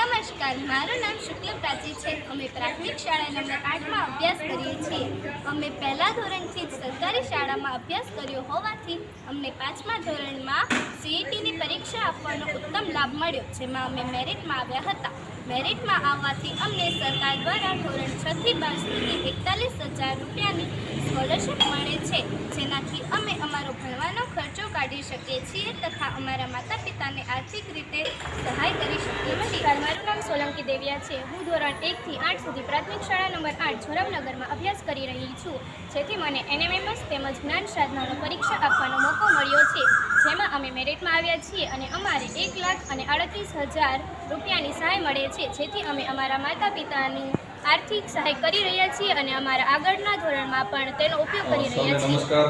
નમસ્કાર, મારું નામ શુક્લ પ્રાચી છે। અમે પ્રાથમિક શાળા નંબર 8માં અભ્યાસ કરીએ છીએ। અમે પહેલા ધોરણથી જ સરકારી શાળામાં અભ્યાસ કર્યો હોવાથી અમને 5મા ધોરણમાં CETની પરીક્ષા આપવાનો ઉત્તમ લાભ મળ્યો, જેમાં અમે મેરિટમાં આવ્યા હતા। મેરિટમાં આવવાથી અમને સરકાર દ્વારા ધોરણ 6 થી 12 સુધી 41,000 રૂપિયાની સ્કોલરશિપ મળે છે, જેનાથી અમે અમારો ભણવાનો ખર્ચો કાઢી શકીએ છીએ તથા અમારા માતા પિતાને આર્થિક રીતે સહાય કરી શકીએ છીએ। મારું નામ સોલંકી દેવિયા છે। હું ધોરણ 1 થી 8 સુધી પ્રાથમિક શાળા નંબર 8 જોરાવનગરમાં અભ્યાસ કરી રહી છું, જેથી મને NMMS તેમજ જ્ઞાન સાધનાનો પરીક્ષા આપવાનો મોકો મળ્યો છે, જેમાં અમે મેરિટમાં આવ્યા છીએ અને અમારે 1,38,000 રૂપિયાની સહાય મળે છે, જેથી અમે અમારા માતા પિતાની આર્થિક સહાય કરી રહ્યા છીએ અને અમારા આગળના ધોરણમાં પણ તેનો ઉપયોગ કરી રહ્યા છીએ। નમસ્કાર,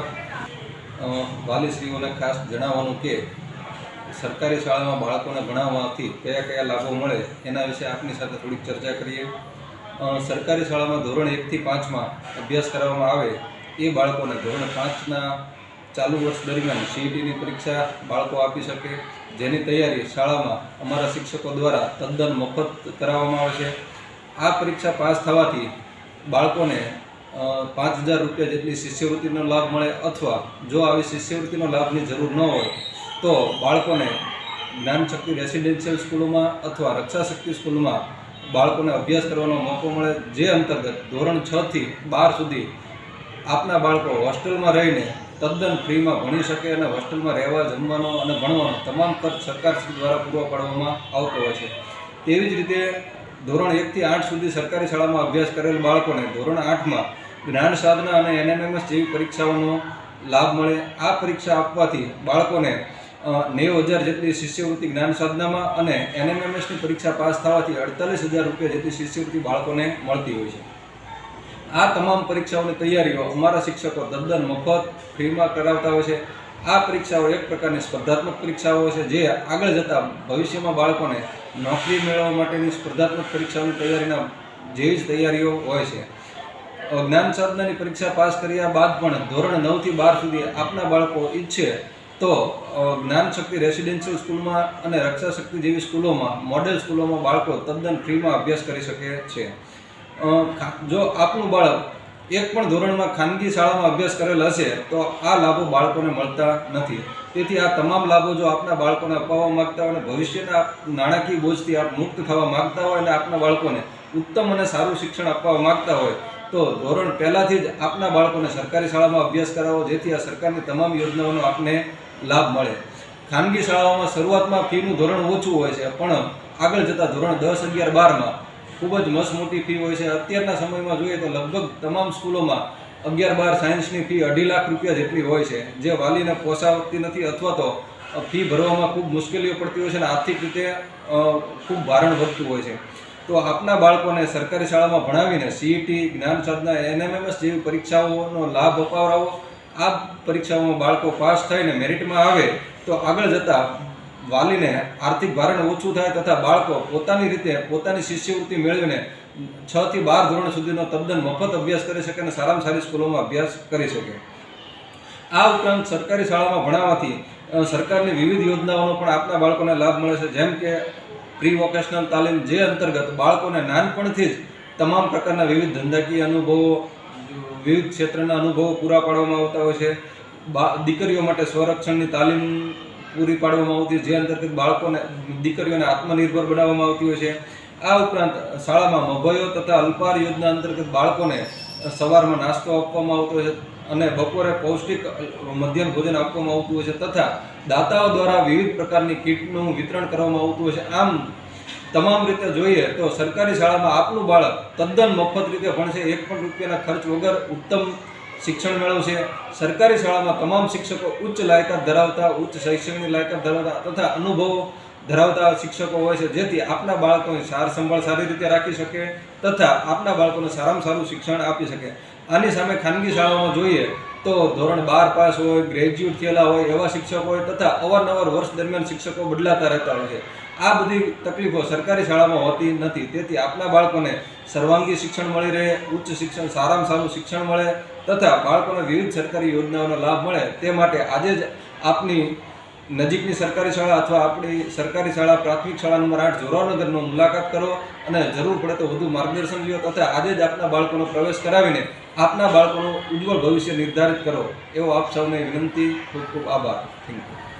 વાલીશ્રીઓને ખાસ જણાવવાનું કે સરકારી શાળામાં બાળકોને ભણાવવાથી કયા કયા લાભો મળે એના વિશે આપની સાથે થોડીક ચર્ચા કરીએ। સરકારી શાળામાં ધોરણ 1 થી 5માં અભ્યાસ કરવામાં આવે એ બાળકોને ધોરણ 5ના ચાલુ વર્ષ દરમિયાન CETની પરીક્ષા બાળકો આપી શકે, જેની તૈયારી શાળામાં અમારા શિક્ષકો દ્વારા તદ્દન મફત કરાવવામાં આવે છે। આ પરીક્ષા પાસ થવાથી બાળકોને 5,000 રૂપિયા જેટલી શિષ્યવૃત્તિનો લાભ મળે, અથવા જો આવી શિષ્યવૃત્તિનો લાભની જરૂર ન હોય તો બાળકોને જ્ઞાનશક્તિ રેસિડેન્શિયલ સ્કૂલોમાં અથવા રક્ષાશક્તિ સ્કૂલમાં બાળકોને અભ્યાસ કરવાનો મોકો મળે, જે અંતર્ગત ધોરણ 6 થી 12 સુધી આપના બાળકો હોસ્ટેલમાં રહીને તદ્દન ફ્રીમાં ભણી શકે અને હોસ્ટેલમાં રહેવા, જમવાનો અને ભણવાનો તમામ ખર્ચ સરકારશ્રી દ્વારા પૂરો પાડવામાં આવતો હોય છે। તેવી જ રીતે ધોરણ 1 થી 8 સુધી સરકારી શાળામાં અભ્યાસ કરેલ બાળકોને ધોરણ 8માં જ્ઞાન સાધના અને NMMS જેવી પરીક્ષાઓનો લાભ મળે। આ પરીક્ષા આપવાથી બાળકોને 90,000 જેટલી શિષ્યવૃત્તિ જ્ઞાન સાધનામાં અને NMMSની પરીક્ષા પાસ થવાથી 48,000 રૂપિયા જેટલી શિષ્યવૃત્તિ બાળકોને મળતી હોય છે। આ તમામ પરીક્ષાઓની તૈયારીઓ અમારા શિક્ષકો તદ્દન મફત ફ્રીમાં કરાવતા હોય છે। આ પરીક્ષાઓ એક પ્રકારની સ્પર્ધાત્મક પરીક્ષાઓ છે, જે આગળ જતાં ભવિષ્યમાં બાળકોને નોકરી મેળવવા માટેની સ્પર્ધાત્મક પરીક્ષાઓની તૈયારીના જેવી જ તૈયારીઓ હોય છે। જ્ઞાન સાધનાની પરીક્ષા પાસ કર્યા બાદ પણ ધોરણ 9 થી 12 સુધી આપના બાળકો ઈચ્છે તો જ્ઞાન શક્તિ રેસિડેન્શિયલ સ્કૂલમાં અને રક્ષા શક્તિ જેવી સ્કૂલોમાં, મોડેલ સ્કૂલોમાં બાળકો તદ્દન ફ્રીમાં અભ્યાસ કરી શકે છે। જો આપનું બાળક એક પણ ધોરણમાં ખાનગી શાળામાં અભ્યાસ કરેલ હશે તો આ લાભો બાળકોને મળતા નથી। તેથી આ તમામ લાભો જો આપના બાળકોને અપાવવા માગતા હોય અને ભવિષ્યના નાણાકીય બોજથી આપ મુક્ત થવા માગતા હોય અને આપના બાળકોને ઉત્તમ અને સારું શિક્ષણ આપવા માગતા હોય તો ધોરણ પહેલાંથી જ આપના બાળકોને સરકારી શાળામાં અભ્યાસ કરાવો, જેથી આ સરકારની તમામ યોજનાઓનો આપને લાભ મળે। ખાનગી શાળાઓમાં શરૂઆતમાં ફીનું ધોરણ ઓછું હોય છે, પણ આગળ જતાં ધોરણ 10, 11, 12માં ખૂબ જ મસ્ત મોટી ફી હોય છે। અત્યારના સમયમાં જોઈએ તો લગભગ તમામ સ્કૂલોમાં 11, 12 સાયન્સની ફી 2.5 લાખ રૂપિયા જેટલી હોય છે, જે વાલીને પોસાવતી નથી અથવા તો ફી ભરવામાં ખૂબ મુશ્કેલીઓ પડતી હોય છે અને આર્થિક રીતે ખૂબ ભારણ વધતું હોય છે। તો આપના બાળકોને સરકારી શાળામાં ભણાવીને CET, જ્ઞાન સાધના, NMMS જેવી પરીક્ષાઓનો લાભ અપાવડાવો। આ પરીક્ષાઓમાં બાળકો પાસ થઈને મેરિટમાં આવે તો આગળ જતાં વાલીને આર્થિક ભારણ ઓછું થાય તથા બાળકો પોતાની રીતે પોતાની શિષ્યવૃત્તિ મેળવીને 6 થી 12 ધોરણ સુધીનો તદ્દન મફત અભ્યાસ કરી શકે અને સારામાં સારી સ્કૂલોમાં અભ્યાસ કરી શકે। આ ઉપરાંત સરકારી શાળામાં ભણાવવાથી સરકારની વિવિધ યોજનાઓનો પણ આપના બાળકોને લાભ મળે છે, જેમ કે પ્રી વોકેશનલ તાલીમ, જે અંતર્ગત બાળકોને નાનપણથી જ તમામ પ્રકારના વિવિધ ધંધાકીય અનુભવો, વિવિધ ક્ષેત્રના અનુભવો પૂરા પાડવામાં આવતા હોય છે। દીકરીઓ માટે સ્વરક્ષણની તાલીમ પૂરી પાડવામાં આવતી, જે અંતર્ગત બાળકોને, દીકરીઓને આત્મનિર્ભર બનાવવામાં આવતી હોય છે। આ ઉપરાંત શાળામાં મભયો તથા અલ્પાહાર યોજના અંતર્ગત બાળકોને સવારમાં નાસ્તો આપવામાં આવતો હોય છે અને બપોરે પૌષ્ટિક મધ્યાહન ભોજન આપવામાં આવતું હોય છે તથા દાતાઓ દ્વારા વિવિધ પ્રકારની કીટનું વિતરણ કરવામાં આવતું હોય છે। આમ તમામ રીતે જોઈએ તો સરકારી શાળામાં આપનું બાળક તદ્દન મફત રીતે ભણશે, 1 પણ રૂપિયાના ખર્ચ વગર ઉત્તમ શિક્ષણ મેળવશે। સરકારી શાળામાં તમામ શિક્ષકો ઉચ્ચ લાયકાત ધરાવતા, ઉચ્ચ શૈક્ષણિક લાયકાત ધરાવતા તથા અનુભવો ધરાવતા શિક્ષકો હોય છે, જેથી આપના બાળકોની સાર સંભાળ સારી રીતે રાખી શકે તથા આપના બાળકોને સારામાં સારું શિક્ષણ આપી શકે। આની સામે ખાનગી શાળાઓમાં જોઈએ તો ધોરણ 12 પાસ હોય, ગ્રેજ્યુએટ થયેલા હોય એવા શિક્ષકો હોય તથા અવારનવાર વર્ષ દરમિયાન શિક્ષકો બદલાતા રહેતા હોય છે। આ બધી તકલીફો સરકારી શાળામાં હોતી નથી, તેથી આપના બાળકોને સર્વાંગી શિક્ષણ મળી રહે, ઉચ્ચ શિક્ષણ, સારામાં સારું શિક્ષણ મળે તથા બાળકોને વિવિધ સરકારી યોજનાઓનો લાભ મળે, તે માટે આજે જ આપની નજીકની સરકારી શાળા અથવા આપણી સરકારી શાળા પ્રાથમિક શાળા નંબર 8 જોરાવનગરનો મુલાકાત કરો અને જરૂર પડે તો વધુ માર્ગદર્શન લ્યો તથા આજે જ આપના બાળકોનો પ્રવેશ કરાવીને આપના બાળકોનું ઉજ્જવળ ભવિષ્ય નિર્ધારિત કરો એવો આપ સૌને વિનંતી. ખૂબ ખૂબ આભાર. Thank you.